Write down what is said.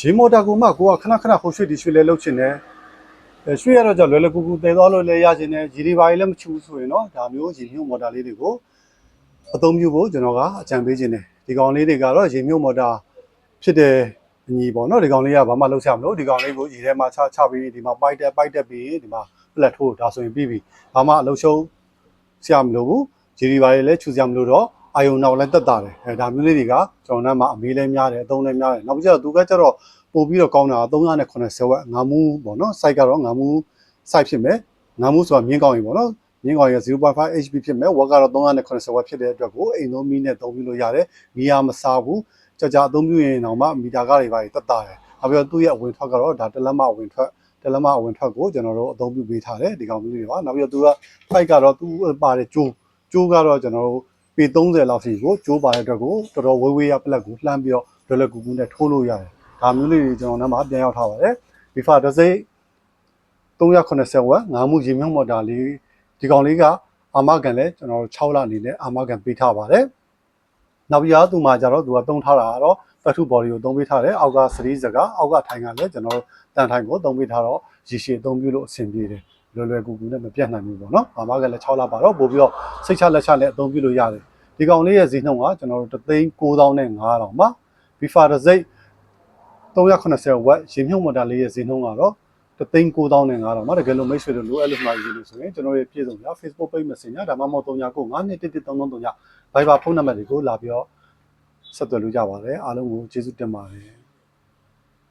ရေမော်တာကိုမှကိုကခဏခဏဟိုရွှေ့ဒီရွှေ့လဲလှုပ်ချင်တယ်ရွှေ့ရတော့ကြလွယ်လွယ်ကူကူတည်သွားလို့လဲရချင်တယ်ရေဒီပါကြီးလည်းမချူဘူးဆိုရင်တော့ဒါမျိုးရေမြုပ်မော်တာလေးတွေကိုအသုံးပြုဖို့ကျွန်တော်ကအကြံပေးခြင်းတယ်ဒီကောင်လေးတွေကတော့ရေမြုပ်မော်တာဖြစ်တဲ့အညီပေါ့နော်ဒီကောင်လေးကဘာမှလှုပ်ရှားမလို့ဒီကောင်လေးကိုရေထဲမှာချပြီးဒီမှာပိုက်တက်ပြီးဒီမှာပလက်ထိုးဒါဆိုရင်ပြီးပြီဘာမှအလုပ်ရှုံးဆရာမလို့ဘူးရေဒီပါကြီးလည်းချူဆရာမလို့တော့အာယုံနောက်လည်းတက်တာတယ်ဒါမျိုးလေးတွေကကျွန်တော်နားမှာအမေးလည်းများတယ်အသုံးလည်းများတယ်နောက်ပြီးတော့သူကကျတော့ပို့ပြီးတော့ကောင်းတာ380ဝက်ငါမူးပေါ့နော် site ကတော့ငါမူး site ဖြစ်မယ်ငါမူးဆိုတာမြင်းကောင်းရင်ပေါ့နော်မြင်းကောင်းရင် 0.5 HP ဖြစ်မယ်ဝက်ကတော့380ဝက်ဖြစ်တဲ့အတွက်ကိုအိမ်သုံးမီးနဲ့သုံးပြီးလို့ရတယ်မီးအားမစားဘူးကြာအသုံးပြုရင်တော့မှမီတာကားတွေပါတက်တာတယ်နောက်ပြီးတော့သူ့ရဲ့အဝင်ထွက်ကတော့ဒါတလက်မအဝင်ထွက်ကိုကျွန်တော်တို့အသုံးပြုပေးထားတယ်ဒီကောင်မျိုးတွေပါနောက်ပြီးတော့သူက site ကတော့သူ့ပါတဲ့ကျိုးကတော့ကျွန်တော်တို့ပေ30လောက်ရှိကိုကျိုးပါတဲ့အတွက်ကိုတော်တော်ဝေးရပလက်ကိုလှမ်းပြီးတော့လွယ်လွယ်ကူကူနဲ့ထိုးလို့ရတယ်ဒါမျိုးလေးတွေကျွန်တော်နားမှာပြန်ရောက်ထားပါတယ်ဒီဖာတစ်စိတ်380ဝက်ငါးမှုရေမြုပ်မော်တာလေးဒီကောင်လေးကအာမခံလဲကျွန်တော်6လအနေနဲ့အာမခံပေးထားပါတယ်နောက်ပြီးတော့သူမှာကြတော့သူကသုံးထားတာကတော့ပတ်ထု body ကိုသုံးပေးထားတယ်အောက်က3စကားအောက်ကထိုင်ကလည်းကျွန်တော်တန်ထိုင်ကိုသုံးပေးထားတော့ရေရှည်အသုံးပြုလို့အဆင်ပြေတယ်လွယ်လွယ်ကူကူနဲ့မပြတ်နိုင်ဘူးပေါ့နော်အာမခံလည်း6လပါတော့ပို့ပြီးတော့စိတ်ချလက်ချနဲ့အသုံးပြုလို့ရတယ်ဒီကောင်လေးရဲ့ဈေးနှုန်းကကျွန်တော်တို့3,900ပါဘီဖာတစ်စိတ်380ဝက်ရေမြုပ်မော်တာလေးရဲ့ဈေးနှုန်းကတော့3,900မှာတကယ်လို့မိတ်ဆွေတို့လိုအပ်လို့မှာယူလို့ဆိုရင်ကျွန်တော်ရဲ့ပြည်စုံရ Facebook page Messenger ဒါမှမဟုတ်39921133 Viber ဖုန်းနံပါတ်တွေကိုလာပြီးတော့ဆက်သွယ်လို့ကြပါတယ်အားလုံးကိုကျေးဇူးတင်ပါတယ်